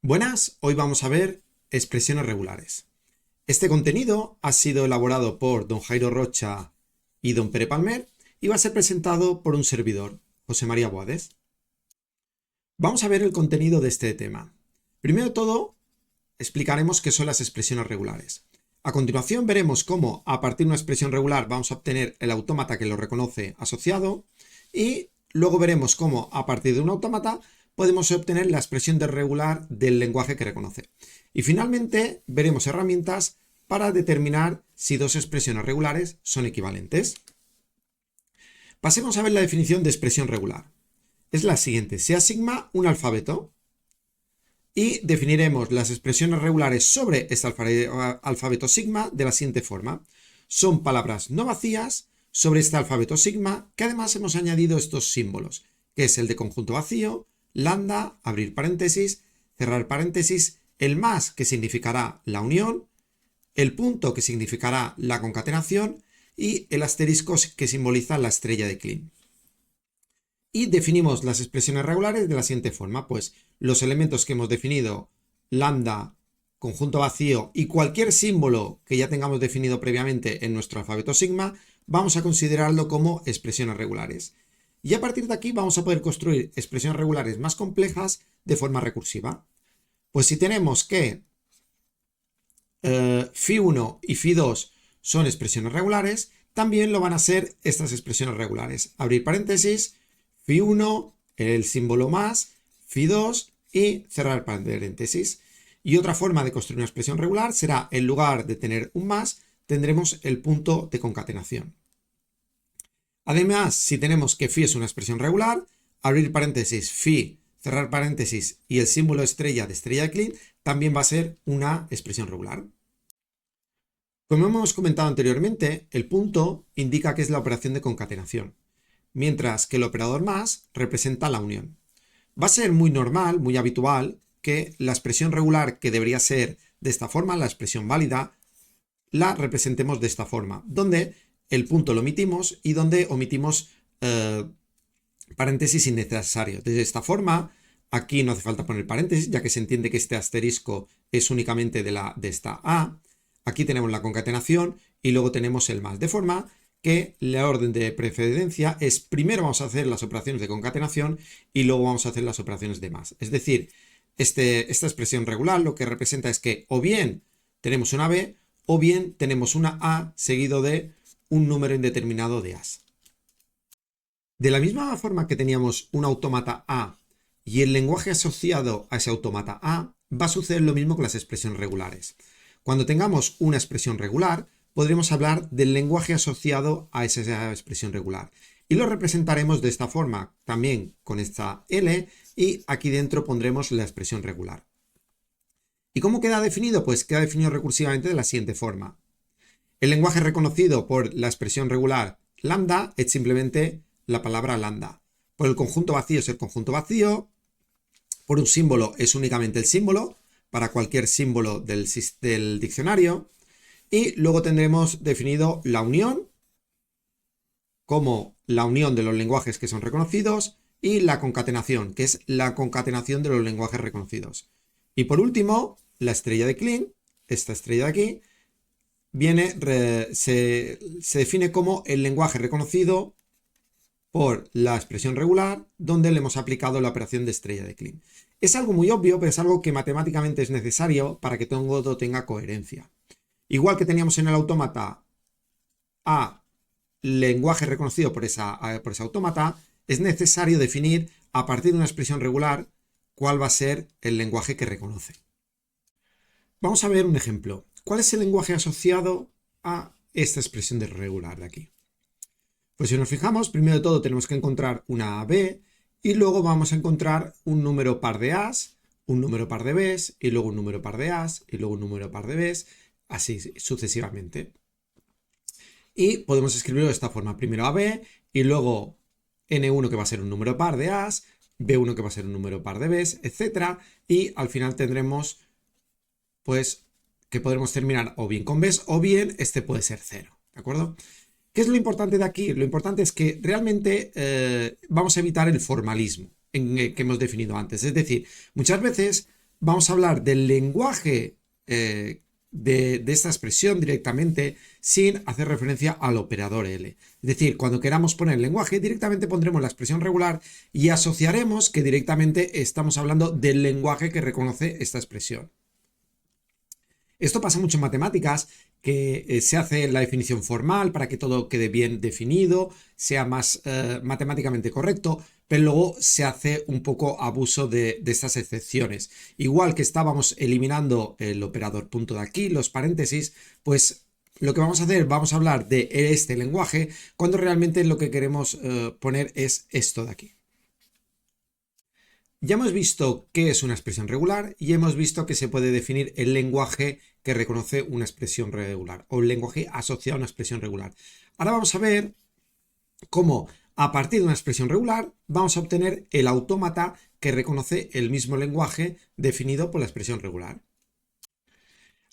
Buenas, hoy vamos a ver expresiones regulares. Este contenido ha sido elaborado por don Jairo Rocha y don Pere Palmer y va a ser presentado por un servidor, José María Boades. Vamos a ver el contenido de este tema. Primero de todo, explicaremos qué son las expresiones regulares. A continuación veremos cómo a partir de una expresión regular vamos a obtener el autómata que lo reconoce asociado y luego veremos cómo a partir de un autómata podemos obtener la expresión de regular del lenguaje que reconoce. Y finalmente veremos herramientas para determinar si dos expresiones regulares son equivalentes. Pasemos a ver la definición de expresión regular. Es la siguiente: se asigna un alfabeto y definiremos las expresiones regulares sobre este alfabeto sigma de la siguiente forma. Son palabras no vacías sobre este alfabeto sigma que además hemos añadido estos símbolos, que es el de conjunto vacío, lambda, abrir paréntesis, cerrar paréntesis, el más que significará la unión, el punto que significará la concatenación y el asterisco que simboliza la estrella de Kleene. Y definimos las expresiones regulares de la siguiente forma, pues los elementos que hemos definido, lambda, conjunto vacío y cualquier símbolo que ya tengamos definido previamente en nuestro alfabeto sigma, vamos a considerarlo como expresiones regulares. Y a partir de aquí vamos a poder construir expresiones regulares más complejas de forma recursiva. Pues si tenemos que φ1 y φ2 son expresiones regulares, también lo van a ser estas expresiones regulares. Abrir paréntesis, φ1, el símbolo más, φ2 y cerrar paréntesis. Y otra forma de construir una expresión regular será, en lugar de tener un más, tendremos el punto de concatenación. Además, si tenemos que φ es una expresión regular, abrir paréntesis, φ, cerrar paréntesis y el símbolo estrella de Kleene también va a ser una expresión regular. Como hemos comentado anteriormente, el punto indica que es la operación de concatenación, mientras que el operador más representa la unión. Va a ser muy normal, muy habitual, que la expresión regular que debería ser de esta forma, la expresión válida, la representemos de esta forma, donde el punto lo omitimos y donde omitimos paréntesis innecesarios. De esta forma, aquí no hace falta poner paréntesis, ya que se entiende que este asterisco es únicamente de esta A. Aquí tenemos la concatenación y luego tenemos el más, de forma que la orden de precedencia es primero vamos a hacer las operaciones de concatenación y luego vamos a hacer las operaciones de más. Es decir, esta expresión regular lo que representa es que o bien tenemos una B o bien tenemos una A seguido de un número indeterminado de A's. De la misma forma que teníamos un autómata A y el lenguaje asociado a ese autómata A, va a suceder lo mismo con las expresiones regulares. Cuando tengamos una expresión regular, podremos hablar del lenguaje asociado a esa expresión regular. Y lo representaremos de esta forma, también con esta L, y aquí dentro pondremos la expresión regular. ¿Y cómo queda definido? Pues queda definido recursivamente de la siguiente forma. El lenguaje reconocido por la expresión regular lambda es simplemente la palabra lambda. Por el conjunto vacío es el conjunto vacío. Por un símbolo es únicamente el símbolo, para cualquier símbolo del diccionario. Y luego tendremos definido la unión, como la unión de los lenguajes que son reconocidos, y la concatenación, que es la concatenación de los lenguajes reconocidos. Y por último, la estrella de Kleene, esta estrella de aquí, se define como el lenguaje reconocido por la expresión regular donde le hemos aplicado la operación de estrella de Kleene. Es algo muy obvio, pero es algo que matemáticamente es necesario para que todo tenga coherencia. Igual que teníamos en el autómata a lenguaje reconocido por ese autómata, es necesario definir a partir de una expresión regular cuál va a ser el lenguaje que reconoce. Vamos a ver un ejemplo. ¿Cuál es el lenguaje asociado a esta expresión de regular de aquí? Pues si nos fijamos, primero de todo tenemos que encontrar una AB y luego vamos a encontrar un número par de A's, un número par de B's y luego un número par de A's y luego un número par de B's, así sucesivamente. Y podemos escribirlo de esta forma, primero AB y luego N1 que va a ser un número par de A's, B1 que va a ser un número par de B's, etc. Y al final tendremos pues que podremos terminar o bien con B's o bien este puede ser 0, ¿de acuerdo? ¿Qué es lo importante de aquí? Lo importante es que realmente vamos a evitar el formalismo que hemos definido antes. Es decir, muchas veces vamos a hablar del lenguaje de esta expresión directamente sin hacer referencia al operador L. Es decir, cuando queramos poner el lenguaje, directamente pondremos la expresión regular y asociaremos que directamente estamos hablando del lenguaje que reconoce esta expresión. Esto pasa mucho en matemáticas, que se hace la definición formal para que todo quede bien definido, sea más matemáticamente correcto, pero luego se hace un poco abuso de estas excepciones. Igual que estábamos eliminando el operador punto de aquí, los paréntesis, pues lo que vamos a hacer, vamos a hablar de este lenguaje, cuando realmente lo que queremos poner es esto de aquí. Ya hemos visto qué es una expresión regular y hemos visto que se puede definir el lenguaje que reconoce una expresión regular o el lenguaje asociado a una expresión regular. Ahora vamos a ver cómo a partir de una expresión regular vamos a obtener el autómata que reconoce el mismo lenguaje definido por la expresión regular.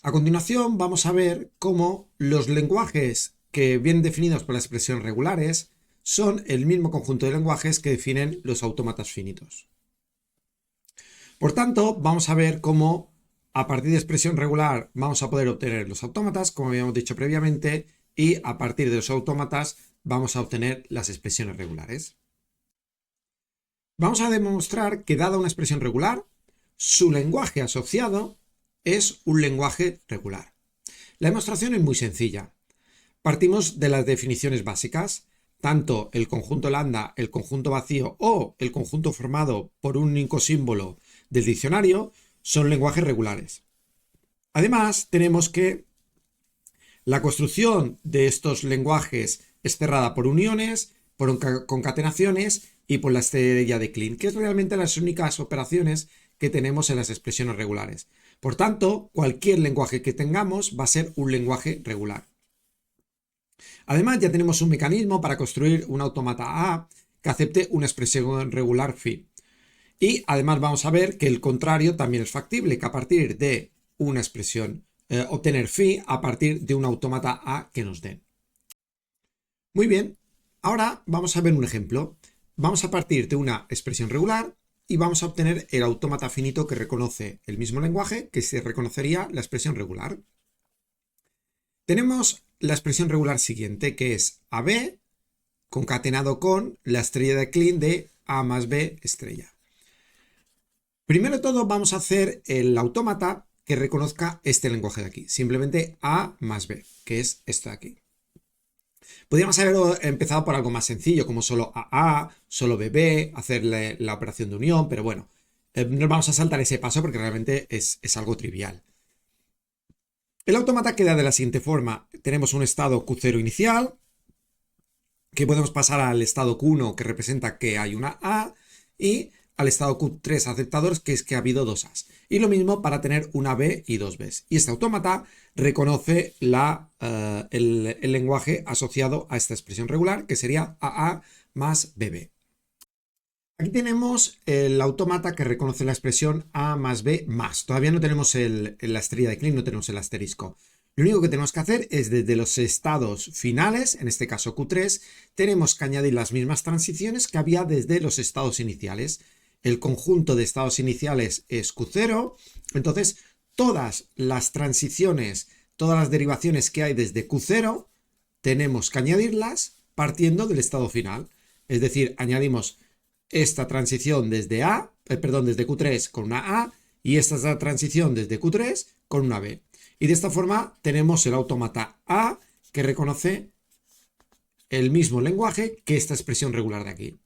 A continuación vamos a ver cómo los lenguajes que vienen definidos por las expresiones regulares son el mismo conjunto de lenguajes que definen los autómatas finitos. Por tanto, vamos a ver cómo a partir de expresión regular vamos a poder obtener los autómatas, como habíamos dicho previamente, y a partir de los autómatas vamos a obtener las expresiones regulares. Vamos a demostrar que dada una expresión regular, su lenguaje asociado es un lenguaje regular. La demostración es muy sencilla. Partimos de las definiciones básicas. Tanto el conjunto lambda, el conjunto vacío o el conjunto formado por un único símbolo del diccionario son lenguajes regulares. Además, tenemos que la construcción de estos lenguajes es cerrada por uniones, por concatenaciones y por la estrella de Kleene, que es realmente las únicas operaciones que tenemos en las expresiones regulares. Por tanto, cualquier lenguaje que tengamos va a ser un lenguaje regular. Además, ya tenemos un mecanismo para construir un autómata A que acepte una expresión regular phi. Y además vamos a ver que el contrario también es factible, que a partir de una expresión obtener phi a partir de un autómata A que nos den. Muy bien, ahora vamos a ver un ejemplo. Vamos a partir de una expresión regular y vamos a obtener el autómata finito que reconoce el mismo lenguaje que se reconocería la expresión regular. Tenemos la expresión regular siguiente, que es AB concatenado con la estrella de Kleene de A más B estrella. Primero de todo vamos a hacer el autómata que reconozca este lenguaje de aquí, simplemente A más B, que es esto de aquí. Podríamos haber empezado por algo más sencillo, como solo AA, solo BB, hacerle la operación de unión, pero bueno, nos vamos a saltar ese paso porque realmente es algo trivial. El autómata queda de la siguiente forma. Tenemos un estado Q0 inicial, que podemos pasar al estado Q1, que representa que hay una A, y al estado Q3 aceptadores, que es que ha habido dos A's. Y lo mismo para tener una B y dos B's. Y este autómata reconoce el lenguaje asociado a esta expresión regular, que sería AA más BB. Aquí tenemos el autómata que reconoce la expresión A más B más. Todavía no tenemos la estrella de Kleene, no tenemos el asterisco. Lo único que tenemos que hacer es desde los estados finales, en este caso Q3, tenemos que añadir las mismas transiciones que había desde los estados iniciales. El conjunto de estados iniciales es Q0, entonces todas las transiciones, todas las derivaciones que hay desde Q0, tenemos que añadirlas partiendo del estado final. Es decir, añadimos esta transición desde desde Q3 con una A y esta es la transición desde Q3 con una B. Y de esta forma tenemos el autómata A que reconoce el mismo lenguaje que esta expresión regular de aquí.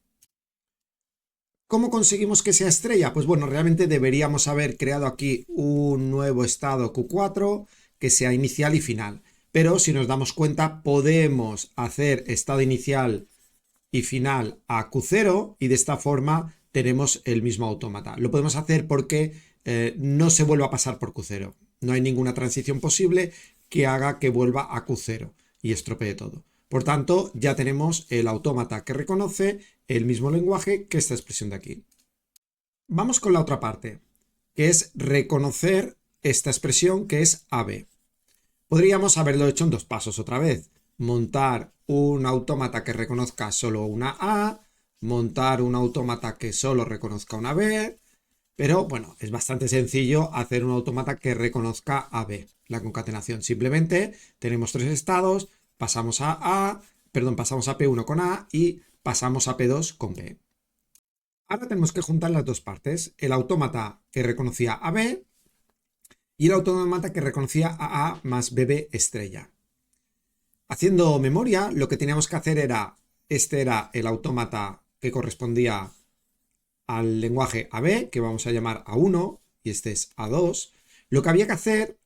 ¿Cómo conseguimos que sea estrella? Pues bueno, realmente deberíamos haber creado aquí un nuevo estado Q4 que sea inicial y final. Pero si nos damos cuenta, podemos hacer estado inicial y final a Q0 y de esta forma tenemos el mismo autómata. Lo podemos hacer porque no se vuelva a pasar por Q0. No hay ninguna transición posible que haga que vuelva a Q0 y estropee todo. Por tanto, ya tenemos el autómata que reconoce el mismo lenguaje que esta expresión de aquí. Vamos con la otra parte, que es reconocer esta expresión que es AB. Podríamos haberlo hecho en dos pasos otra vez. Montar un autómata que reconozca solo una A, montar un autómata que solo reconozca una B, Pero bueno, es bastante sencillo hacer un autómata que reconozca a B, la concatenación. Simplemente tenemos tres estados, pasamos pasamos a P1 con A y pasamos a P2 con B. Ahora tenemos que juntar las dos partes, el autómata que reconocía a B y el autómata que reconocía a A más BB estrella. Haciendo memoria, lo que teníamos que hacer era, este era el autómata que correspondía al lenguaje AB, que vamos a llamar A1, y este es A2. Lo que había que hacer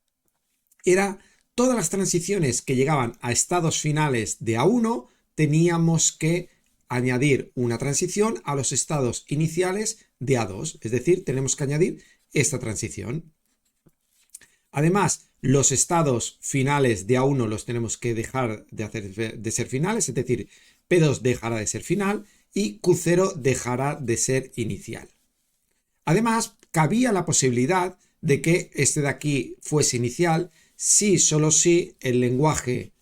era todas las transiciones que llegaban a estados finales de A1, teníamos que añadir una transición a los estados iniciales de A2, es decir, tenemos que añadir esta transición. Además, los estados finales de A1 los tenemos que dejar de ser finales, es decir, P2 dejará de ser final y Q0 dejará de ser inicial. Además, cabía la posibilidad de que este de aquí fuese inicial si, solo si el lenguaje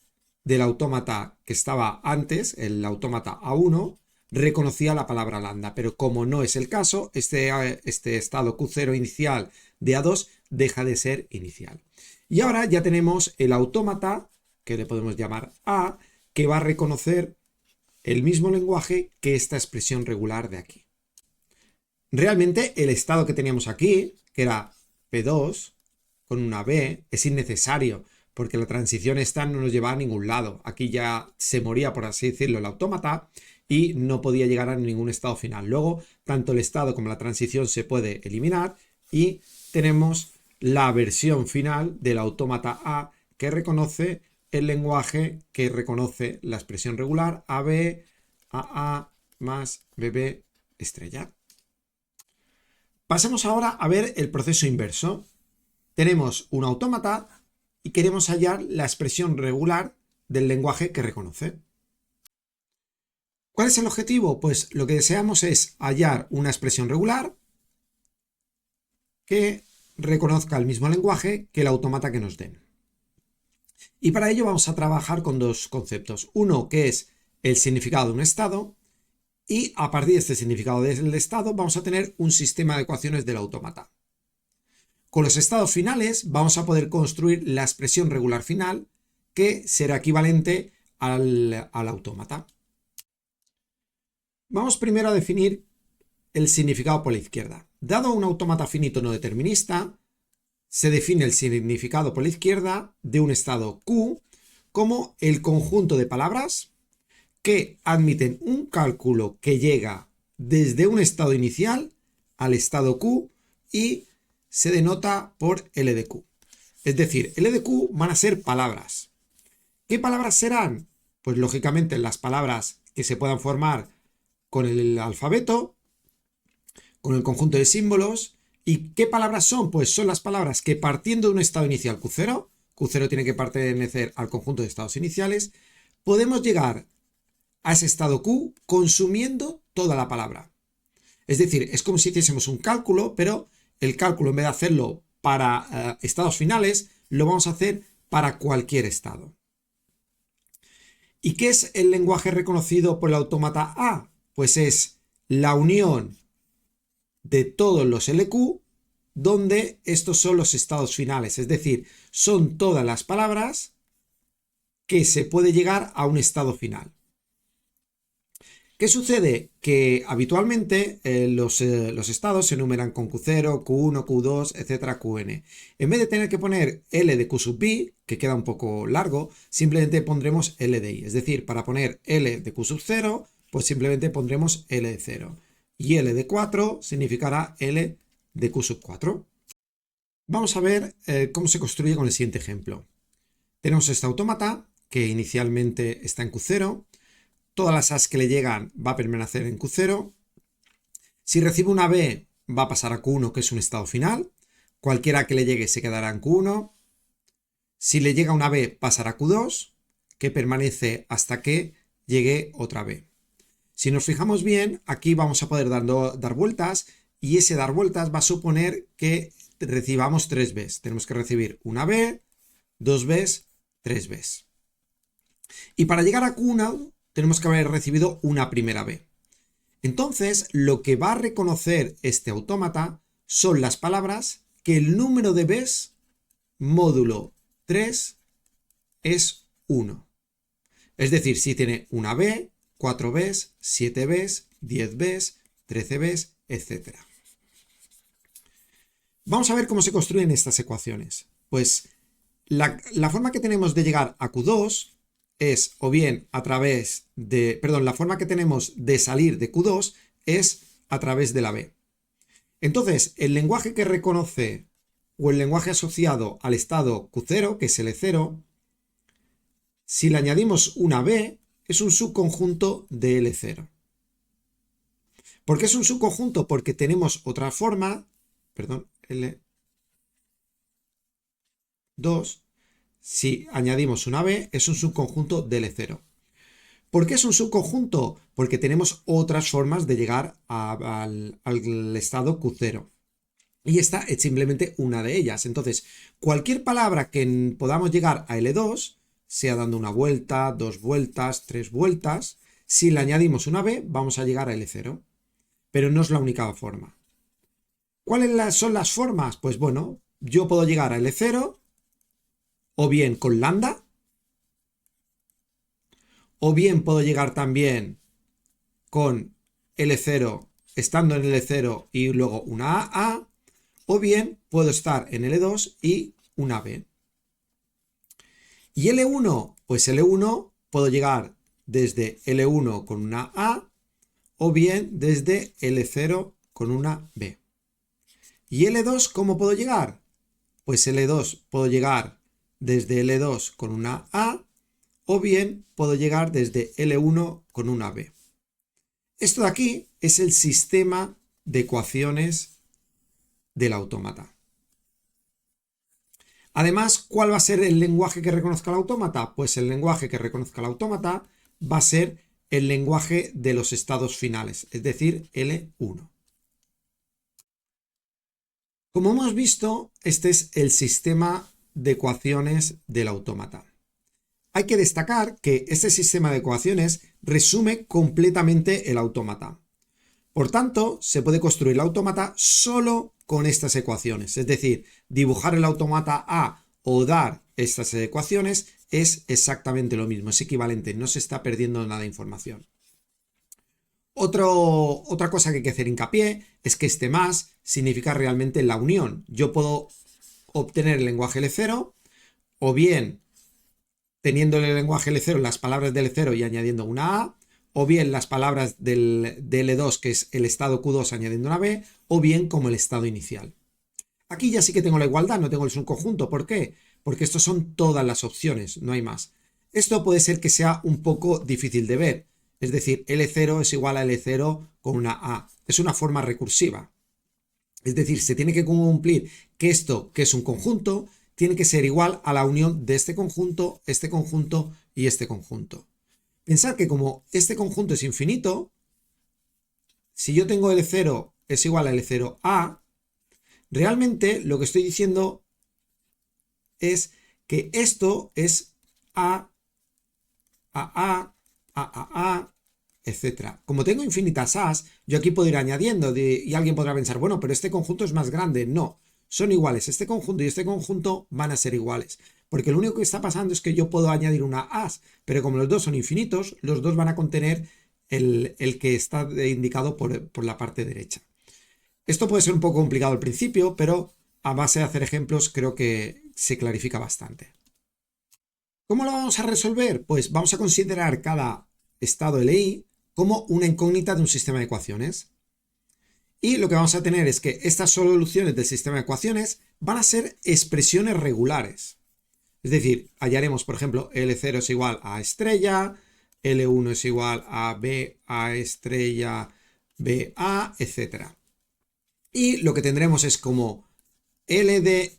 del autómata que estaba antes, el autómata A1, reconocía la palabra lambda, pero como no es el caso, este estado Q0 inicial de A2 deja de ser inicial. Y ahora ya tenemos el autómata, que le podemos llamar A, que va a reconocer el mismo lenguaje que esta expresión regular de aquí. Realmente el estado que teníamos aquí, que era P2 con una B, es innecesario, porque la transición esta no nos lleva a ningún lado. Aquí ya se moría, por así decirlo, el autómata y no podía llegar a ningún estado final. Luego, tanto el estado como la transición se puede eliminar y tenemos la versión final del autómata A que reconoce el lenguaje que reconoce la expresión regular AB, AA más BB estrella. Pasemos ahora a ver el proceso inverso. Tenemos un autómata y queremos hallar la expresión regular del lenguaje que reconoce. ¿Cuál es el objetivo? Pues lo que deseamos es hallar una expresión regular que reconozca el mismo lenguaje que el autómata que nos den. Y para ello vamos a trabajar con dos conceptos. Uno que es el significado de un estado y a partir de este significado del estado vamos a tener un sistema de ecuaciones del autómata. Con los estados finales vamos a poder construir la expresión regular final que será equivalente al autómata. Vamos primero a definir el significado por la izquierda. Dado un autómata finito no determinista, se define el significado por la izquierda de un estado Q como el conjunto de palabras que admiten un cálculo que llega desde un estado inicial al estado Q y se denota por L de Q. Es decir, L de Q van a ser palabras. ¿Qué palabras serán? Pues lógicamente las palabras que se puedan formar con el alfabeto, con el conjunto de símbolos. ¿Y qué palabras son? Pues son las palabras que partiendo de un estado inicial Q0, Q0 tiene que pertenecer al conjunto de estados iniciales, podemos llegar a ese estado Q consumiendo toda la palabra. Es decir, es como si hiciésemos un cálculo, pero el cálculo en vez de hacerlo para estados finales, lo vamos a hacer para cualquier estado. ¿Y qué es el lenguaje reconocido por el autómata A? Pues es la unión de todos los LQ donde estos son los estados finales, es decir, son todas las palabras que se puede llegar a un estado final. ¿Qué sucede? Que habitualmente los estados se enumeran con Q0, Q1, Q2, etcétera, Qn. En vez de tener que poner L de Q sub i, que queda un poco largo, simplemente pondremos L de i. Es decir, para poner L de Q sub 0, pues simplemente pondremos L de 0. Y L de 4 significará L de Q sub 4. Vamos a ver cómo se construye con el siguiente ejemplo. Tenemos este autómata que inicialmente está en Q0. Todas las A's que le llegan va a permanecer en Q0. Si recibe una B va a pasar a Q1, que es un estado final. Cualquiera que le llegue se quedará en Q1. Si le llega una B pasará a Q2, que permanece hasta que llegue otra B. Si nos fijamos bien, aquí vamos a poder dar vueltas y ese dar vueltas va a suponer que recibamos 3 Bs. Tenemos que recibir una B, 2 Bs, 3 Bs. Y para llegar a Q1 tenemos que haber recibido una primera B. Entonces, lo que va a reconocer este autómata son las palabras que el número de Bs módulo 3 es 1. Es decir, si tiene una B, 4 Bs, 7 Bs, 10 Bs, 13 Bs, etc. Vamos a ver cómo se construyen estas ecuaciones. Pues la forma que tenemos de llegar a Q2 es o bien a través de, la forma que tenemos de salir de Q2 es a través de la B. Entonces, el lenguaje que reconoce o el lenguaje asociado al estado Q0, que es L0, si le añadimos una B, es un subconjunto de L0. ¿Por qué es un subconjunto? Porque tenemos otra forma, L2, si añadimos una B, es un subconjunto de L0. ¿Por qué es un subconjunto? Porque tenemos otras formas de llegar al estado Q0. Y esta es simplemente una de ellas. Entonces, cualquier palabra que podamos llegar a L2, sea dando una vuelta, 2 vueltas, 3 vueltas, si le añadimos una B, vamos a llegar a L0. Pero no es la única forma. ¿Cuáles son las formas? Pues bueno, yo puedo llegar a L0, o bien con lambda, o bien puedo llegar también con L0, estando en L0 y luego una A, o bien puedo estar en L2 y una B. Y L1, pues L1 puedo llegar desde L1 con una A, o bien desde L0 con una B. ¿Y L2 cómo puedo llegar? Pues L2 puedo llegar desde L2 con una A, o bien puedo llegar desde L1 con una B. Esto de aquí es el sistema de ecuaciones del autómata. Además, ¿cuál va a ser el lenguaje que reconozca el autómata? Pues el lenguaje que reconozca el autómata va a ser el lenguaje de los estados finales, es decir, L1. Como hemos visto, este es el sistema de ecuaciones del autómata. Hay que destacar que este sistema de ecuaciones resume completamente el autómata. Por tanto, se puede construir el autómata solo con estas ecuaciones. Es decir, dibujar el autómata A o dar estas ecuaciones es exactamente lo mismo, es equivalente, no se está perdiendo nada de información. Otra cosa que hay que hacer hincapié es que este más significa realmente la unión. Yo puedo obtener el lenguaje L0 o bien teniendo el lenguaje L0 las palabras de L0 y añadiendo una A, o bien las palabras de L2 que es el estado Q2 añadiendo una B, o bien como el estado inicial. Aquí ya sí que tengo la igualdad, no tengo el subconjunto. ¿Por qué? Porque estos son todas las opciones, no hay más. Esto puede ser que sea un poco difícil de ver. Es decir, L0 es igual a L0 con una A. Es una forma recursiva. Es decir, se tiene que cumplir que esto, que es un conjunto, tiene que ser igual a la unión de este conjunto y este conjunto. Pensad que como este conjunto es infinito, si yo tengo L0 es igual a L0A, realmente lo que estoy diciendo es que esto es A, etc. Como tengo infinitas A's, yo aquí puedo ir añadiendo y alguien podrá pensar, bueno, pero este conjunto es más grande. No, son iguales. Este conjunto y este conjunto van a ser iguales. Porque lo único que está pasando es que yo puedo añadir una A's, pero como los dos son infinitos, los dos van a contener el que está indicado por la parte derecha. Esto puede ser un poco complicado al principio, pero a base de hacer ejemplos creo que se clarifica bastante. ¿Cómo lo vamos a resolver? Pues vamos a considerar cada estado LI como una incógnita de un sistema de ecuaciones. Y lo que vamos a tener es que estas soluciones del sistema de ecuaciones van a ser expresiones regulares. Es decir, hallaremos, por ejemplo, L0 es igual a estrella, L1 es igual a B a estrella, B a, etc. Y lo que tendremos es como L de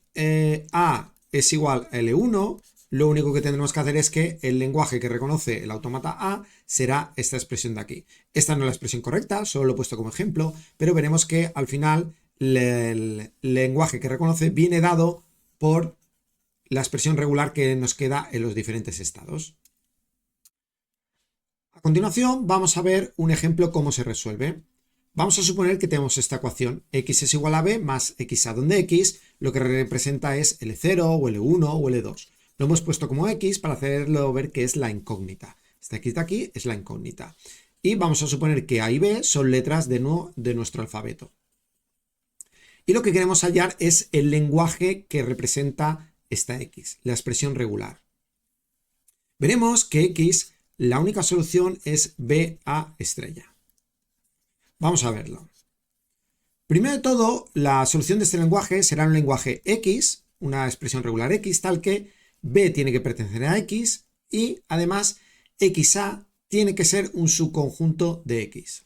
A es igual a L1, lo único que tendremos que hacer es que el lenguaje que reconoce el autómata A será esta expresión de aquí. Esta no es la expresión correcta, solo lo he puesto como ejemplo, pero veremos que al final el lenguaje que reconoce viene dado por la expresión regular que nos queda en los diferentes estados. A continuación vamos a ver un ejemplo cómo se resuelve. Vamos a suponer que tenemos esta ecuación, x es igual a b más xa, donde x lo que representa es L0 o L1 o L2. Lo hemos puesto como x para hacerlo ver que es la incógnita. Esta x de aquí es la incógnita. Y vamos a suponer que a y b son letras de nuestro alfabeto. Y lo que queremos hallar es el lenguaje que representa esta x, la expresión regular. Veremos que x, la única solución es BA estrella. Vamos a verlo. Primero de todo, la solución de este lenguaje será un lenguaje x, una expresión regular x, tal que b tiene que pertenecer a x y además xa tiene que ser un subconjunto de x.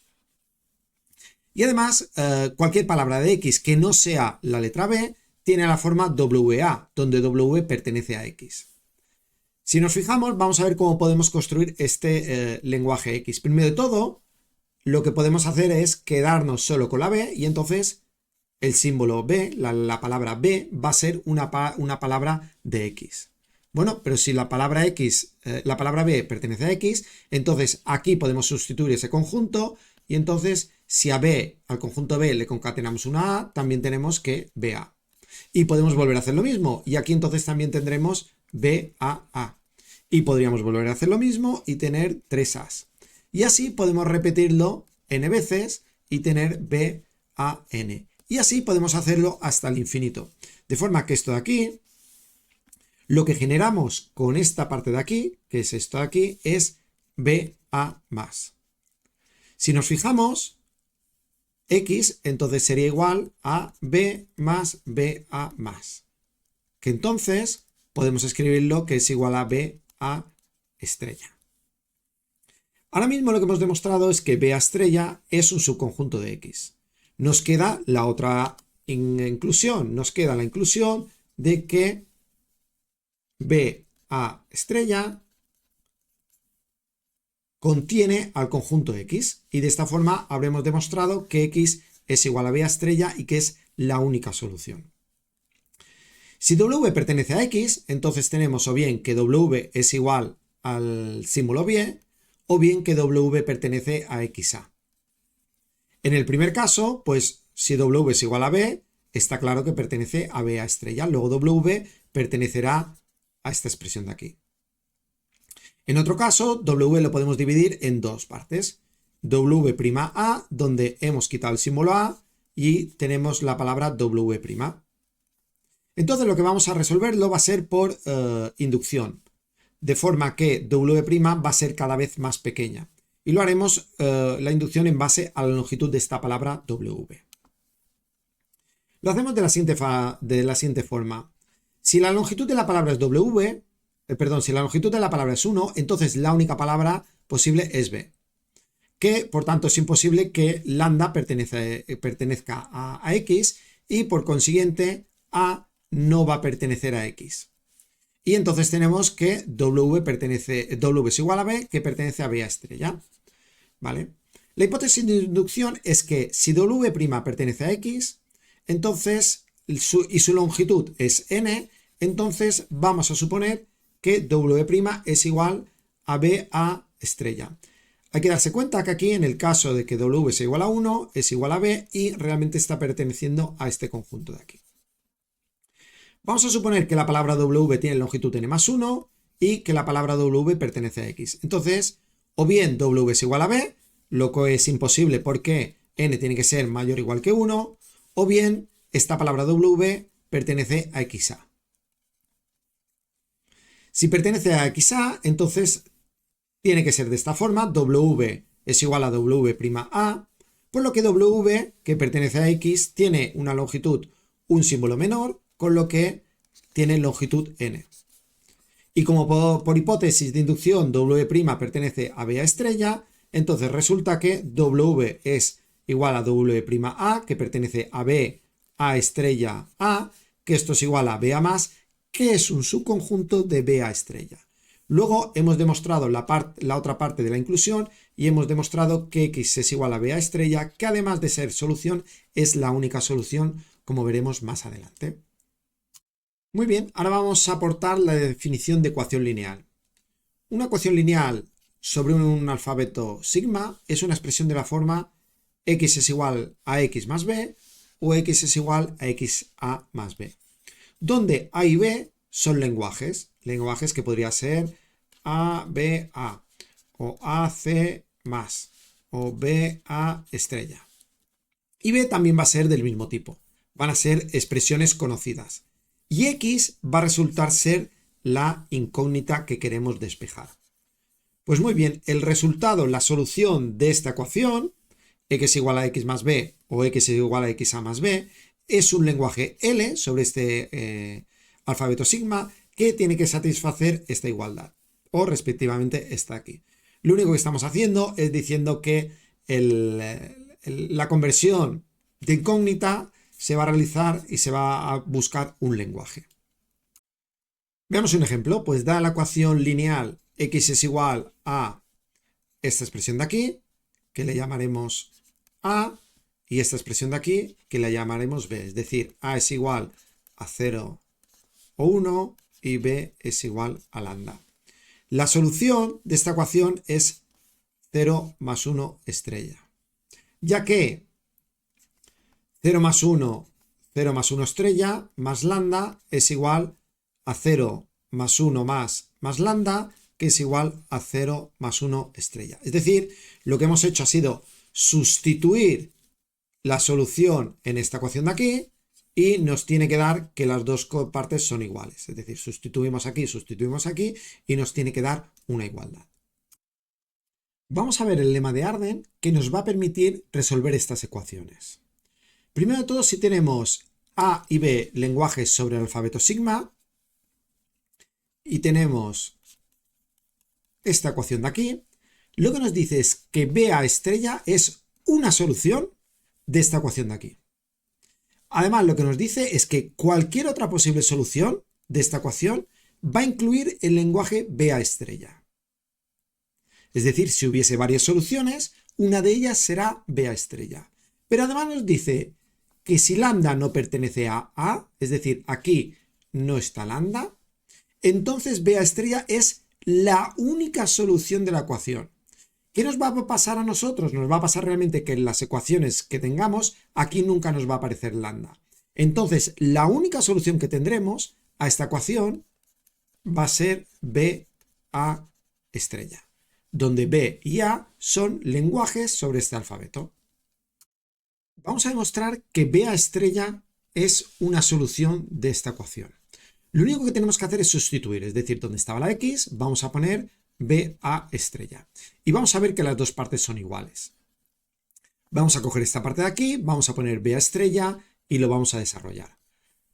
Y además, cualquier palabra de x que no sea la letra b tiene la forma WA, donde W pertenece a x. Si nos fijamos, vamos a ver cómo podemos construir este lenguaje x. Primero de todo, lo que podemos hacer es quedarnos solo con la b y entonces el símbolo b, la palabra b, va a ser una palabra de x. Bueno, pero si la palabra x, la palabra b pertenece a x, entonces aquí podemos sustituir ese conjunto y entonces si a b, al conjunto b le concatenamos una a, también tenemos que BA. Y podemos volver a hacer lo mismo y aquí entonces también tendremos BAA. Y podríamos volver a hacer lo mismo y tener 3 A's. Y así podemos repetirlo n veces y tener BAN. Y así podemos hacerlo hasta el infinito. De forma que esto de aquí, lo que generamos con esta parte de aquí, que es esto de aquí, es BA más. Si nos fijamos, x entonces sería igual a b más BA más. Que entonces podemos escribirlo que es igual a BA estrella. Ahora mismo lo que hemos demostrado es que BA estrella es un subconjunto de x. Nos queda la otra inclusión, nos queda la inclusión de que BA estrella contiene al conjunto x y de esta forma habremos demostrado que x es igual a BA estrella y que es la única solución. Si W pertenece a x, entonces tenemos o bien que W es igual al símbolo b o bien que W pertenece a xa. En el primer caso, pues si W es igual a b, está claro que pertenece a BA estrella, luego W pertenecerá a esta expresión de aquí. En otro caso, W lo podemos dividir en dos partes. W', donde hemos quitado el símbolo A y tenemos la palabra W'. Entonces lo que vamos a resolverlo va a ser por inducción, de forma que W' va a ser cada vez más pequeña. Y lo haremos la inducción en base a la longitud de esta palabra W. Lo hacemos de la siguiente forma. Si la longitud de la palabra es W, si la longitud de la palabra es 1, entonces la única palabra posible es B. Que, por tanto, es imposible que lambda pertenezca a X y, por consiguiente, A no va a pertenecer a X. Y entonces tenemos que W es igual a B, que pertenece a BA estrella. ¿Vale? La hipótesis de inducción es que si W' pertenece a X, entonces, y su longitud es N, entonces vamos a suponer que W' es igual a BA estrella. Hay que darse cuenta que aquí, en el caso de que W sea igual a 1, es igual a B y realmente está perteneciendo a este conjunto de aquí. Vamos a suponer que la palabra W tiene longitud n más 1 y que la palabra W pertenece a X. Entonces, o bien W es igual a B, lo que es imposible porque n tiene que ser mayor o igual que 1, o bien esta palabra W pertenece a xa. Si pertenece a xa, entonces tiene que ser de esta forma, W es igual a W', por lo que W, que pertenece a X, tiene una longitud, un símbolo menor, con lo que tiene longitud n. Y como por hipótesis de inducción W' pertenece a BA estrella, entonces resulta que W es igual a W', que pertenece a BA estrella A, que esto es igual a BA más, que es un subconjunto de BA estrella. Luego hemos demostrado la otra parte de la inclusión y hemos demostrado que X es igual a BA estrella, que además de ser solución, es la única solución, como veremos más adelante. Muy bien, ahora vamos a aportar la definición de ecuación lineal. Una ecuación lineal sobre un alfabeto sigma es una expresión de la forma x es igual a x más b o x es igual a xa más b. Donde a y b son lenguajes que podría ser a, b, a, o a, c más, o b, a estrella. Y b también va a ser del mismo tipo, van a ser expresiones conocidas. Y x va a resultar ser la incógnita que queremos despejar. Pues muy bien, el resultado, la solución de esta ecuación, x igual a x más b o x igual a xa más b, es un lenguaje L sobre este alfabeto sigma que tiene que satisfacer esta igualdad, o respectivamente esta aquí. Lo único que estamos haciendo es diciendo que la conversión de incógnita se va a realizar y se va a buscar un lenguaje. Veamos un ejemplo, pues da la ecuación lineal x es igual a esta expresión de aquí, que le llamaremos a, y esta expresión de aquí, que la llamaremos b, es decir, a es igual a 0 o 1 y b es igual a lambda. La solución de esta ecuación es 0 más 1 estrella, ya que 0 más 1 estrella más lambda es igual a 0 más 1 más lambda, que es igual a 0 más 1 estrella. Es decir, lo que hemos hecho ha sido sustituir la solución en esta ecuación de aquí y nos tiene que dar que las dos partes son iguales. Es decir, sustituimos aquí y nos tiene que dar una igualdad. Vamos a ver el lema de Arden que nos va a permitir resolver estas ecuaciones. Primero de todo, si tenemos A y B lenguajes sobre el alfabeto sigma y tenemos esta ecuación de aquí, lo que nos dice es que BA estrella es una solución de esta ecuación de aquí. Además, lo que nos dice es que cualquier otra posible solución de esta ecuación va a incluir el lenguaje BA estrella. Es decir, si hubiese varias soluciones, una de ellas será BA estrella. Pero además nos dice que si lambda no pertenece a A, es decir, aquí no está lambda, entonces BA estrella es la única solución de la ecuación. ¿Qué nos va a pasar a nosotros? Nos va a pasar realmente que en las ecuaciones que tengamos, aquí nunca nos va a aparecer lambda. Entonces, la única solución que tendremos a esta ecuación va a ser BA estrella, donde B y A son lenguajes sobre este alfabeto. Vamos a demostrar que BA estrella es una solución de esta ecuación. Lo único que tenemos que hacer es sustituir, es decir, donde estaba la x, vamos a poner BA estrella. Y vamos a ver que las dos partes son iguales. Vamos a coger esta parte de aquí, vamos a poner BA estrella y lo vamos a desarrollar.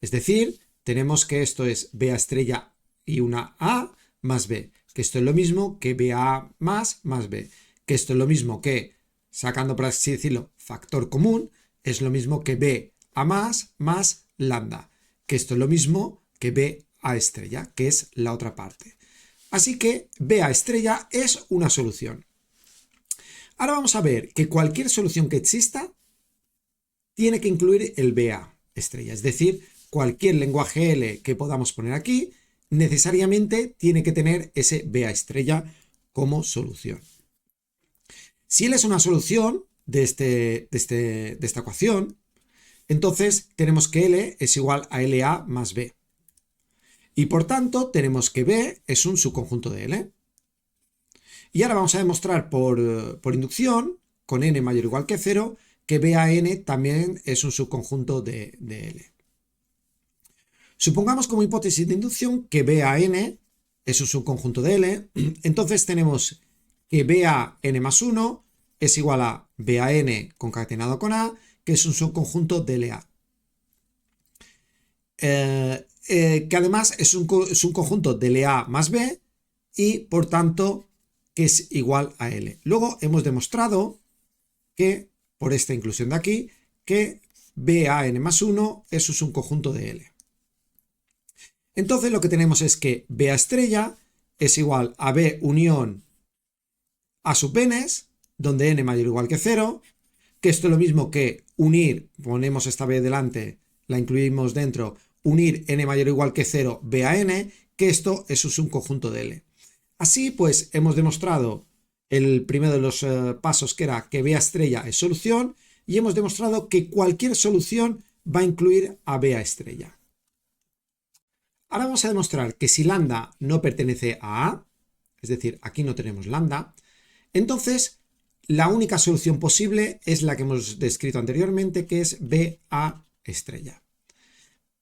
Es decir, tenemos que esto es BA estrella y una A más B, que esto es lo mismo que BA más B, que esto es lo mismo que, sacando por así decirlo, factor común, es lo mismo que BA más lambda, que esto es lo mismo que BA estrella, que es la otra parte. Así que BA estrella es una solución. Ahora vamos a ver que cualquier solución que exista tiene que incluir el BA estrella, es decir, cualquier lenguaje L que podamos poner aquí necesariamente tiene que tener ese BA estrella como solución. Si L es una solución de esta ecuación, entonces tenemos que L es igual a LA más B. Y por tanto tenemos que B es un subconjunto de L. Y ahora vamos a demostrar por inducción, con n mayor o igual que 0, que BAN también es un subconjunto de L. Supongamos como hipótesis de inducción que BAN es un subconjunto de L, entonces tenemos que BAN más 1 es igual a BAN concatenado con A, que es un subconjunto de LA. Que además es un conjunto de LA más B y por tanto que es igual a L. Luego hemos demostrado que, por esta inclusión de aquí, que BAN más 1 es un subconjunto de L. Entonces lo que tenemos es que BA estrella es igual a B unión A sub n's, donde n mayor o igual que 0, que esto es lo mismo que unir, ponemos esta B delante, la incluimos dentro, unir n mayor o igual que 0 BAN, que esto es un subconjunto de L. Así pues hemos demostrado el primero de los pasos, que era que B a estrella es solución, y hemos demostrado que cualquier solución va a incluir a B a estrella. Ahora vamos a demostrar que si lambda no pertenece a A, es decir, aquí no tenemos lambda, entonces la única solución posible es la que hemos descrito anteriormente, que es B a estrella.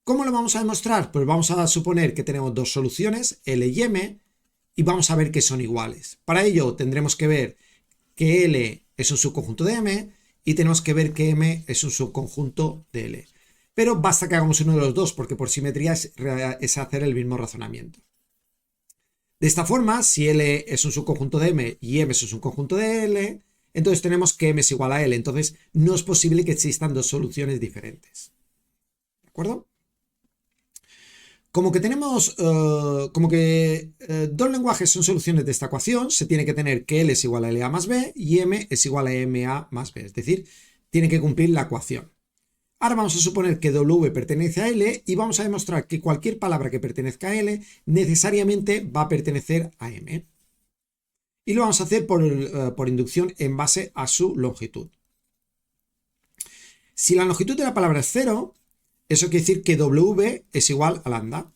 ¿Cómo lo vamos a demostrar? Pues vamos a suponer que tenemos dos soluciones, L y M, y vamos a ver que son iguales. Para ello tendremos que ver que L es un subconjunto de M y tenemos que ver que M es un subconjunto de L. Pero basta que hagamos uno de los dos, porque por simetría es hacer el mismo razonamiento. De esta forma, si L es un subconjunto de M y M es un subconjunto de L, entonces tenemos que M es igual a L. Entonces no es posible que existan dos soluciones diferentes. ¿De acuerdo? Como que tenemos, dos lenguajes son soluciones de esta ecuación, se tiene que tener que L es igual a LA más B y M es igual a MA más B, es decir, tiene que cumplir la ecuación. Ahora vamos a suponer que W pertenece a L y vamos a demostrar que cualquier palabra que pertenezca a L necesariamente va a pertenecer a M. Y lo vamos a hacer por inducción en base a su longitud. Si la longitud de la palabra es 0, eso quiere decir que W es igual a lambda.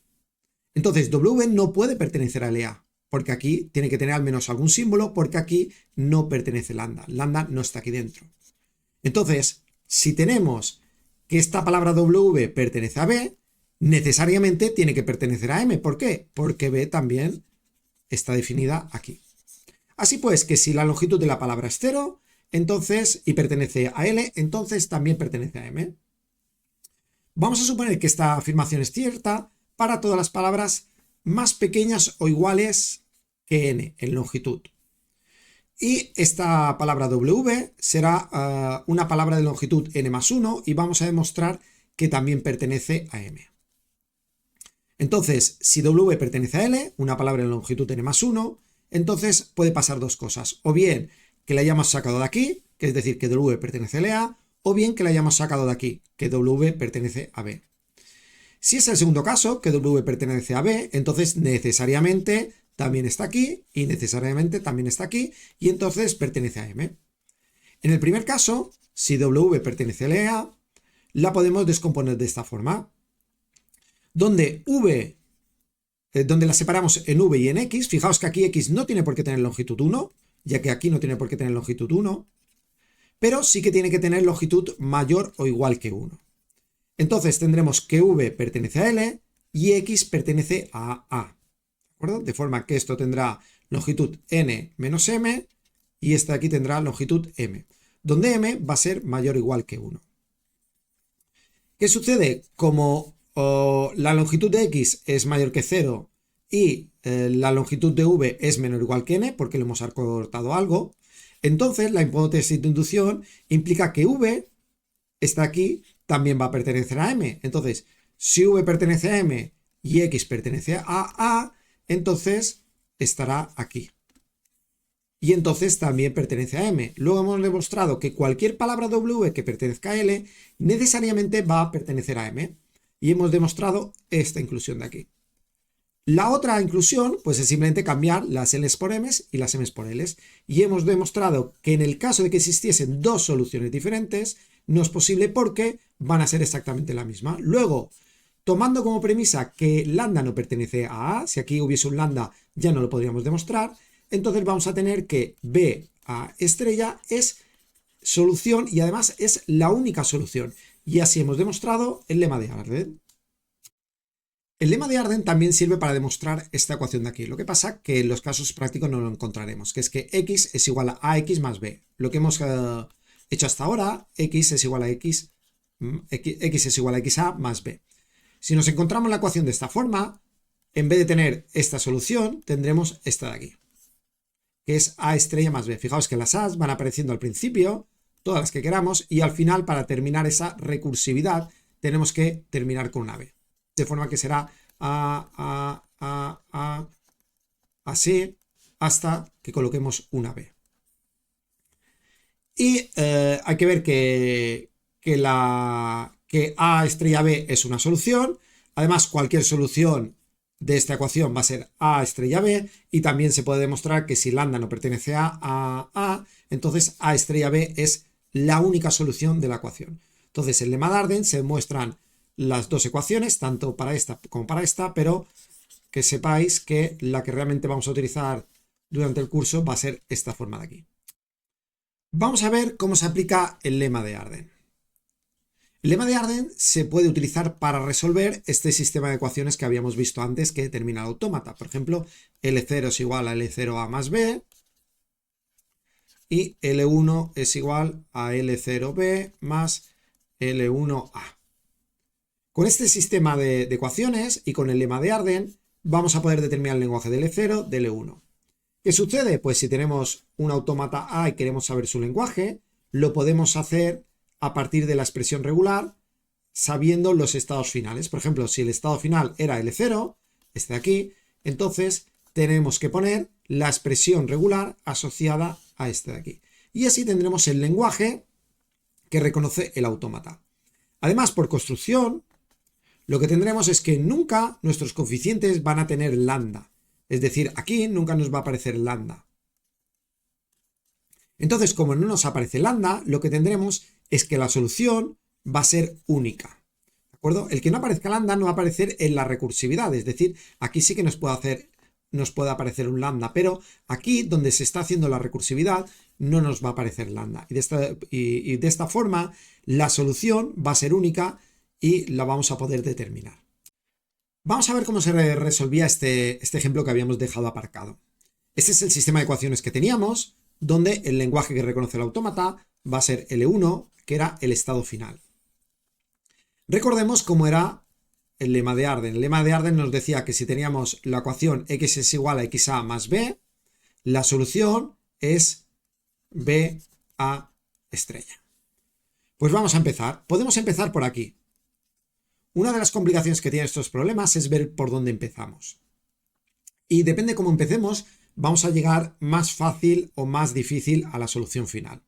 Entonces W no puede pertenecer a LA, porque aquí tiene que tener al menos algún símbolo, porque aquí no pertenece lambda. Lambda no está aquí dentro. Entonces, si tenemos que esta palabra W pertenece a B, necesariamente tiene que pertenecer a M. ¿Por qué? Porque B también está definida aquí. Así pues, que si la longitud de la palabra es 0, entonces, y pertenece a L, entonces también pertenece a M. Vamos a suponer que esta afirmación es cierta para todas las palabras más pequeñas o iguales que n en longitud. Y esta palabra W será una palabra de longitud n más 1 y vamos a demostrar que también pertenece a M. Entonces, si W pertenece a L, una palabra de longitud n más 1, entonces puede pasar dos cosas. O bien que la hayamos sacado de aquí, que es decir, que W pertenece a LA, o bien que la hayamos sacado de aquí, que W pertenece a B. Si es el segundo caso, que W pertenece a B, entonces necesariamente también está aquí y necesariamente también está aquí y entonces pertenece a M. En el primer caso, si W pertenece a LA, la podemos descomponer de esta forma, donde la separamos en V y en X. Fijaos que aquí X no tiene por qué tener longitud 1, ya que aquí no tiene por qué tener longitud 1, pero sí que tiene que tener longitud mayor o igual que 1. Entonces tendremos que V pertenece a L y X pertenece a A. ¿De acuerdo? De forma que esto tendrá longitud n menos m y esta de aquí tendrá longitud m, donde m va a ser mayor o igual que 1. ¿Qué sucede? Como la longitud de X es mayor que 0 y la longitud de V es menor o igual que n, porque le hemos acortado algo, entonces la hipótesis de inducción implica que V, está aquí, también va a pertenecer a M. Entonces, si V pertenece a M y X pertenece a A, entonces estará aquí. Y entonces también pertenece a M. Luego hemos demostrado que cualquier palabra W que pertenezca a L necesariamente va a pertenecer a M. Y hemos demostrado esta inclusión de aquí. La otra inclusión, pues es simplemente cambiar las L's por M's y las M's por L's. Y hemos demostrado que en el caso de que existiesen dos soluciones diferentes, no es posible porque van a ser exactamente la misma. Luego, tomando como premisa que lambda no pertenece a A, si aquí hubiese un lambda ya no lo podríamos demostrar, entonces vamos a tener que B a estrella es solución y además es la única solución. Y así hemos demostrado el lema de Arden. El lema de Arden también sirve para demostrar esta ecuación de aquí. Lo que pasa que en los casos prácticos no lo encontraremos, que es que x es igual a ax más b. Lo que hemos hecho hasta ahora, x es igual a x es igual a xa más b. Si nos encontramos la ecuación de esta forma, en vez de tener esta solución, tendremos esta de aquí, que es a estrella más b. Fijaos que las a's van apareciendo al principio, todas las que queramos, y al final, para terminar esa recursividad, tenemos que terminar con una b. De forma que será así hasta que coloquemos una b. Y hay que ver que a estrella b es una solución. Además, cualquier solución de esta ecuación va a ser A estrella B, y también se puede demostrar que si lambda no pertenece a, entonces A estrella B es la única solución de la ecuación. Entonces en lema de Arden se muestran las dos ecuaciones, tanto para esta como para esta, pero que sepáis que la que realmente vamos a utilizar durante el curso va a ser esta forma de aquí. Vamos a ver cómo se aplica el lema de Arden. El lema de Arden se puede utilizar para resolver este sistema de ecuaciones que habíamos visto antes que determina el autómata. Por ejemplo, L0 es igual a L0A más B y L1 es igual a L0B más L1A. Con este sistema de ecuaciones y con el lema de Arden vamos a poder determinar el lenguaje de L0, de L1. ¿Qué sucede? Pues si tenemos un autómata A y queremos saber su lenguaje, lo podemos hacer a partir de la expresión regular, sabiendo los estados finales. Por ejemplo, si el estado final era L0, este de aquí, entonces tenemos que poner la expresión regular asociada a este de aquí. Y así tendremos el lenguaje que reconoce el autómata. Además, por construcción, lo que tendremos es que nunca nuestros coeficientes van a tener lambda. Es decir, aquí nunca nos va a aparecer lambda. Entonces, como no nos aparece lambda, lo que tendremos es que la solución va a ser única. ¿De acuerdo? El que no aparezca lambda no va a aparecer en la recursividad. Es decir, aquí sí que nos puede aparecer un lambda, pero aquí donde se está haciendo la recursividad no nos va a aparecer lambda. Y de esta forma, la solución va a ser única y la vamos a poder determinar. Vamos a ver cómo se resolvía este ejemplo que habíamos dejado aparcado. Este es el sistema de ecuaciones que teníamos, donde el lenguaje que reconoce el autómata va a ser L1, que era el estado final. Recordemos cómo era el lema de Arden. El lema de Arden nos decía que si teníamos la ecuación x es igual a xa más b, la solución es ba estrella. Pues vamos a empezar. Podemos empezar por aquí. Una de las complicaciones que tienen estos problemas es ver por dónde empezamos. Y depende cómo empecemos, vamos a llegar más fácil o más difícil a la solución final.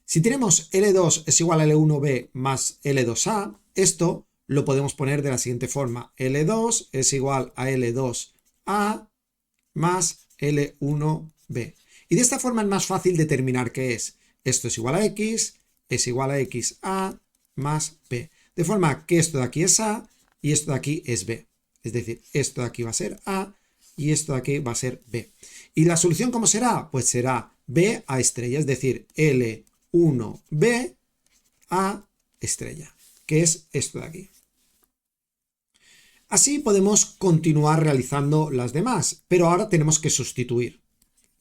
Si tenemos L2 es igual a L1B más L2A, esto lo podemos poner de la siguiente forma. L2 es igual a L2A más L1B. Y de esta forma es más fácil determinar qué es. Esto es igual a X, es igual a XA más B. De forma que esto de aquí es A y esto de aquí es B. Es decir, esto de aquí va a ser A y esto de aquí va a ser B. ¿Y la solución cómo será? Pues será B a estrella, es decir, L1B a estrella, que es esto de aquí. Así podemos continuar realizando las demás, pero ahora tenemos que sustituir.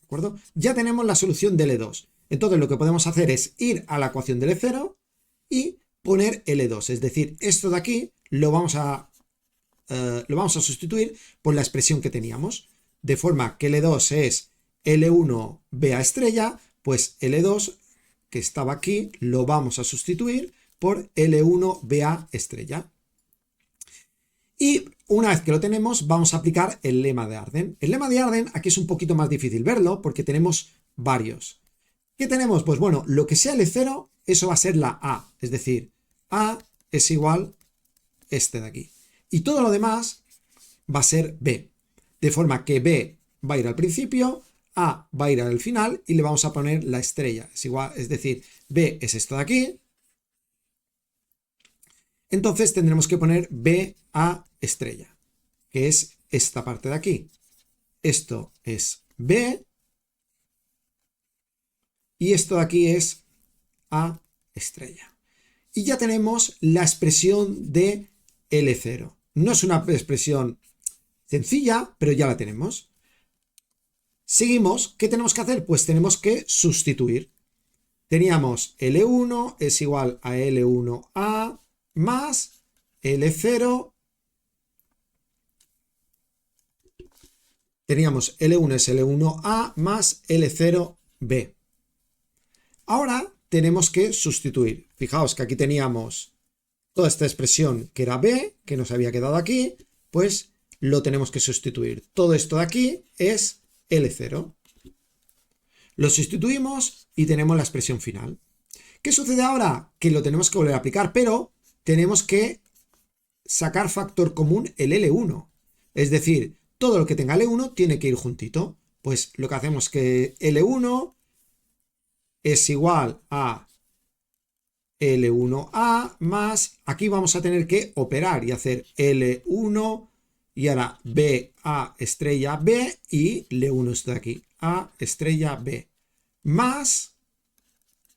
¿De acuerdo? Ya tenemos la solución de L2. Entonces lo que podemos hacer es ir a la ecuación de L0 y poner L2, es decir, esto de aquí lo vamos a sustituir por la expresión que teníamos, de forma que L2 es L1B a estrella, pues L2 que estaba aquí lo vamos a sustituir por L1B a estrella. Y una vez que lo tenemos, vamos a aplicar el lema de Arden. El lema de Arden aquí es un poquito más difícil verlo porque tenemos varios. ¿Qué tenemos? Pues bueno, lo que sea L0, eso va a ser la A, es decir, A es igual este de aquí. Y todo lo demás va a ser B. De forma que B va a ir al principio, A va a ir al final y le vamos a poner la estrella. Es igual, es decir, B es esto de aquí. Entonces tendremos que poner B a estrella, que es esta parte de aquí. Esto es B y esto de aquí es A estrella. Y ya tenemos la expresión de L0. No es una expresión sencilla, pero ya la tenemos. Seguimos. ¿Qué tenemos que hacer? Pues tenemos que sustituir. Teníamos L1 es igual a L1A más L0. Teníamos L1 es L1A más L0B. Ahora tenemos que sustituir. Fijaos que aquí teníamos toda esta expresión que era B, que nos había quedado aquí, pues lo tenemos que sustituir. Todo esto de aquí es L0. Lo sustituimos y tenemos la expresión final. ¿Qué sucede ahora? Que lo tenemos que volver a aplicar, pero tenemos que sacar factor común el L1. Es decir, todo lo que tenga L1 tiene que ir juntito. Pues lo que hacemos es que L1 es igual a L1A más, aquí vamos a tener que operar y hacer L1 y ahora B A estrella B y L1 esto de aquí, A estrella B más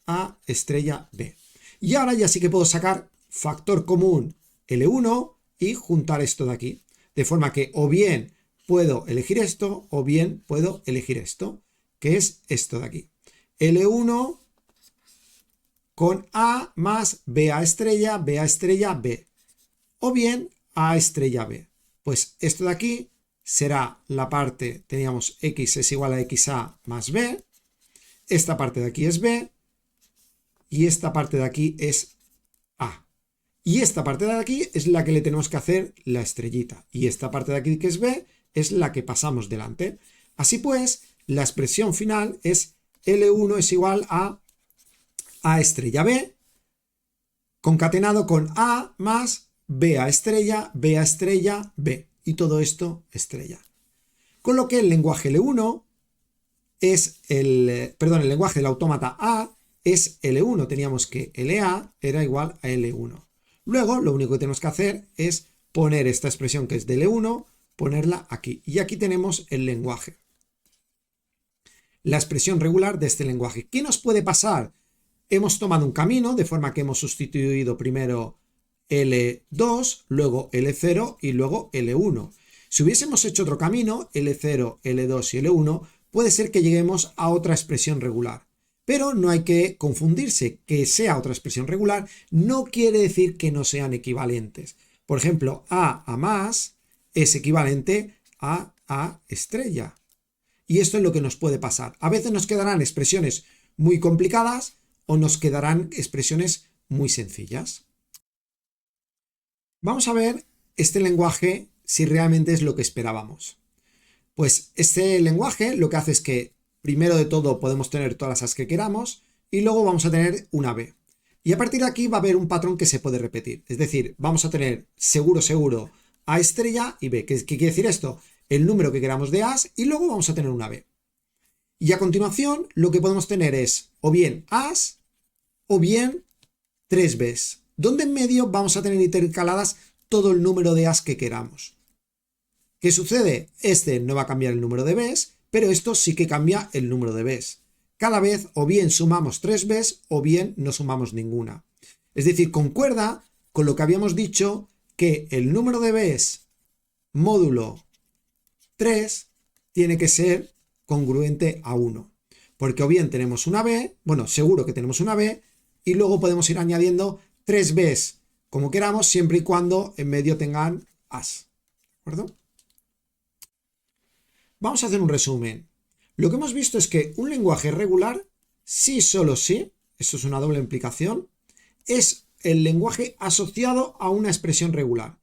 A estrella B. Y ahora ya sí que puedo sacar factor común L1 y juntar esto de aquí. De forma que o bien puedo elegir esto o bien puedo elegir esto, que es esto de aquí. L1 con A más BA estrella, BA estrella, B. O bien A estrella B. Pues esto de aquí será la parte, teníamos X es igual a XA más B. Esta parte de aquí es B. Y esta parte de aquí es A. Y esta parte de aquí es la que le tenemos que hacer la estrellita. Y esta parte de aquí que es B es la que pasamos delante. Así pues, la expresión final es L1 es igual a A estrella B concatenado con A más B a estrella, B a estrella, B. Y todo esto estrella. Con lo que el lenguaje L1 es el lenguaje del autómata A es L1. Teníamos que LA era igual a L1. Luego, lo único que tenemos que hacer es poner esta expresión que es de L1, ponerla aquí. Y aquí tenemos el lenguaje. La expresión regular de este lenguaje. ¿Qué nos puede pasar? Hemos tomado un camino, de forma que hemos sustituido primero L2, luego L0 y luego L1. Si hubiésemos hecho otro camino, L0, L2 y L1, puede ser que lleguemos a otra expresión regular. Pero no hay que confundirse, que sea otra expresión regular no quiere decir que no sean equivalentes. Por ejemplo, A más es equivalente a A estrella. Y esto es lo que nos puede pasar. A veces nos quedarán expresiones muy complicadas o nos quedarán expresiones muy sencillas. Vamos a ver este lenguaje si realmente es lo que esperábamos. Pues este lenguaje lo que hace es que primero de todo podemos tener todas las A's que queramos y luego vamos a tener una B. Y a partir de aquí va a haber un patrón que se puede repetir. Es decir, vamos a tener seguro A estrella y B. ¿Qué quiere decir esto? El número que queramos de A's y luego vamos a tener una B. Y a continuación lo que podemos tener es o bien A's o bien 3 B's. Donde en medio vamos a tener intercaladas todo el número de A's que queramos. ¿Qué sucede? Este no va a cambiar el número de B's, pero esto sí que cambia el número de B's. Cada vez o bien sumamos 3 B's o bien no sumamos ninguna. Es decir, concuerda con lo que habíamos dicho que el número de B's módulo 3 tiene que ser congruente a 1. Porque o bien tenemos una B, bueno, seguro que tenemos una B, y luego podemos ir añadiendo 3 B's como queramos, siempre y cuando en medio tengan A's. ¿De acuerdo? Vamos a hacer un resumen. Lo que hemos visto es que un lenguaje regular, sí, solo sí, esto es una doble implicación, es el lenguaje asociado a una expresión regular.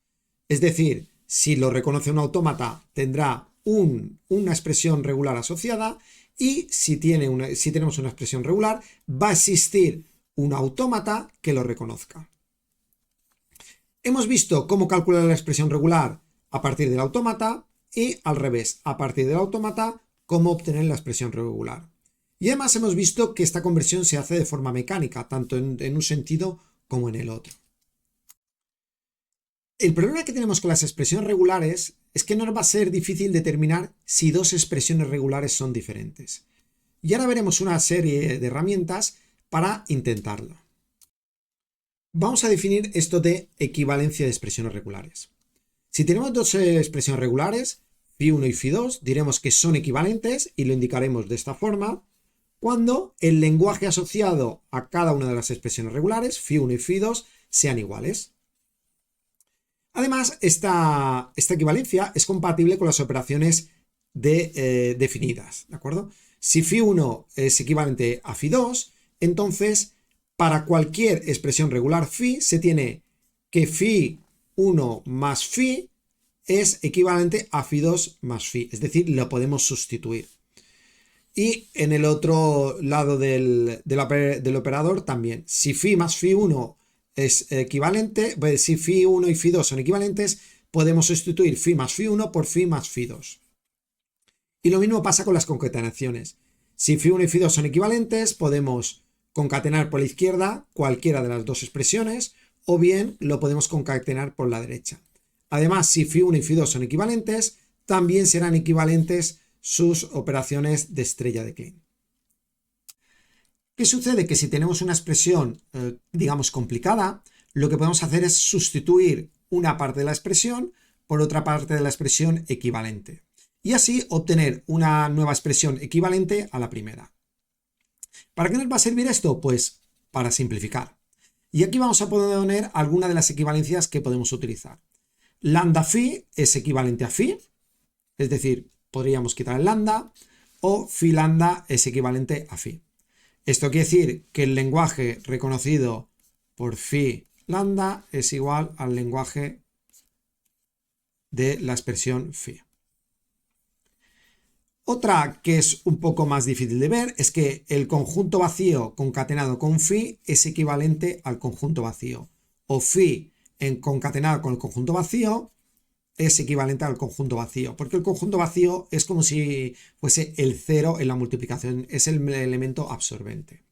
Es decir, si lo reconoce un autómata, tendrá una expresión regular asociada y si tenemos una expresión regular, va a existir un autómata que lo reconozca. Hemos visto cómo calcular la expresión regular a partir del autómata y al revés, a partir del autómata, cómo obtener la expresión regular. Y además hemos visto que esta conversión se hace de forma mecánica, tanto en un sentido como en el otro. El problema que tenemos con las expresiones regulares es que nos va a ser difícil determinar si dos expresiones regulares son diferentes. Y ahora veremos una serie de herramientas para intentarlo. Vamos a definir esto de equivalencia de expresiones regulares. Si tenemos dos expresiones regulares, φ1 y φ2, diremos que son equivalentes y lo indicaremos de esta forma cuando el lenguaje asociado a cada una de las expresiones regulares, φ1 y φ2, sean iguales. Además, esta equivalencia es compatible con las operaciones definidas, ¿de acuerdo? Si φ1 es equivalente a φ2, entonces para cualquier expresión regular φ se tiene que φ1 más φ es equivalente a φ2 más φ, es decir, lo podemos sustituir. Y en el otro lado del operador también, si φ más φ1 es equivalente, pues si φ1 y φ2 son equivalentes, podemos sustituir phi más phi1 por phi más phi2. Y lo mismo pasa con las concatenaciones. Si phi1 y phi2 son equivalentes, podemos concatenar por la izquierda cualquiera de las dos expresiones, o bien lo podemos concatenar por la derecha. Además, si phi1 y phi2 son equivalentes, también serán equivalentes sus operaciones de estrella de Klein. ¿Qué sucede? Que si tenemos una expresión, digamos, complicada, lo que podemos hacer es sustituir una parte de la expresión por otra parte de la expresión equivalente. Y así obtener una nueva expresión equivalente a la primera. ¿Para qué nos va a servir esto? Pues para simplificar. Y aquí vamos a poner algunas de las equivalencias que podemos utilizar. Lambda phi es equivalente a phi, es decir, podríamos quitar el lambda, o phi lambda es equivalente a phi. Esto quiere decir que el lenguaje reconocido por phi lambda es igual al lenguaje de la expresión phi. Otra que es un poco más difícil de ver es que el conjunto vacío concatenado con phi es equivalente al conjunto vacío, o phi concatenado con el conjunto vacío es equivalente al conjunto vacío, porque el conjunto vacío es como si fuese el cero en la multiplicación, es el elemento absorbente.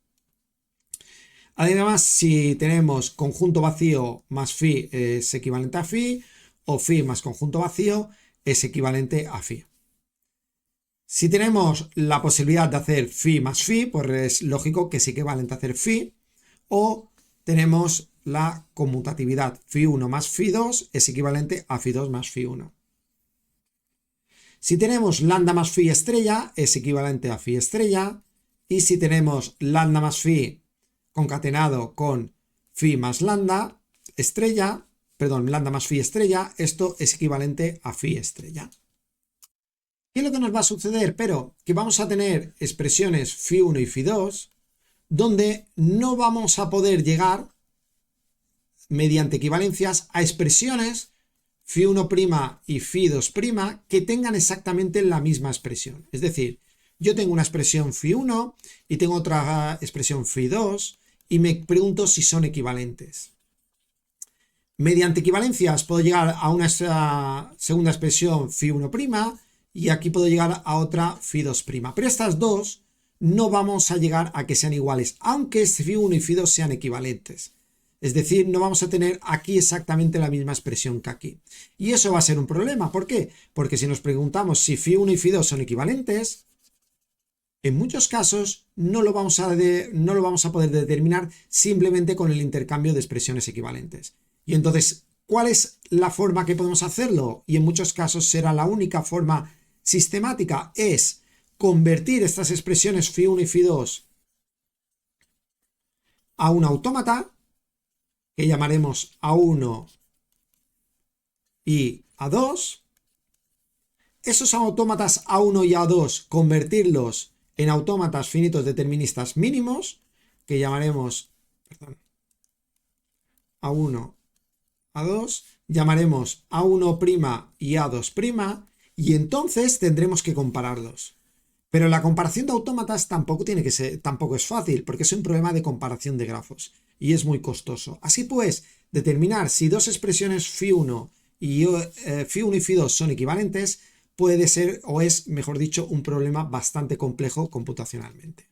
Además, si tenemos conjunto vacío más phi es equivalente a phi, o phi más conjunto vacío es equivalente a phi. Si tenemos la posibilidad de hacer phi más phi, pues es lógico que es equivalente a hacer phi, o tenemos la conmutatividad phi1 más phi2 es equivalente a phi2 más phi1. Si tenemos lambda más phi estrella es equivalente a phi estrella, y si tenemos lambda más phi concatenado con phi más lambda estrella, perdón, lambda más phi estrella, esto es equivalente a phi estrella. ¿Qué es lo que nos va a suceder? Pero que vamos a tener expresiones phi1 y phi2 donde no vamos a poder llegar mediante equivalencias a expresiones phi1' y phi2' que tengan exactamente la misma expresión. Es decir, yo tengo una expresión phi1 y tengo otra expresión phi2 y me pregunto si son equivalentes. Mediante equivalencias puedo llegar a una segunda expresión phi1' y aquí puedo llegar a otra phi2'. Pero estas dos no vamos a llegar a que sean iguales, aunque phi1 y phi2 sean equivalentes. Es decir, no vamos a tener aquí exactamente la misma expresión que aquí. Y eso va a ser un problema. ¿Por qué? Porque si nos preguntamos si phi1 y phi2 son equivalentes, en muchos casos no lo vamos a poder determinar simplemente con el intercambio de expresiones equivalentes. Y entonces, ¿cuál es la forma que podemos hacerlo? Y en muchos casos será la única forma sistemática, es convertir estas expresiones phi1 y phi2 a un autómata que llamaremos A1 y A2. Esos autómatas A1 y A2 convertirlos en autómatas finitos deterministas mínimos que llamaremos A1, A2, llamaremos A1' y A2', y entonces tendremos que compararlos. Pero la comparación de autómatas tampoco es fácil, porque es un problema de comparación de grafos y es muy costoso. Así pues, determinar si dos expresiones phi1 y phi2 son equivalentes puede ser, o es, mejor dicho, un problema bastante complejo computacionalmente.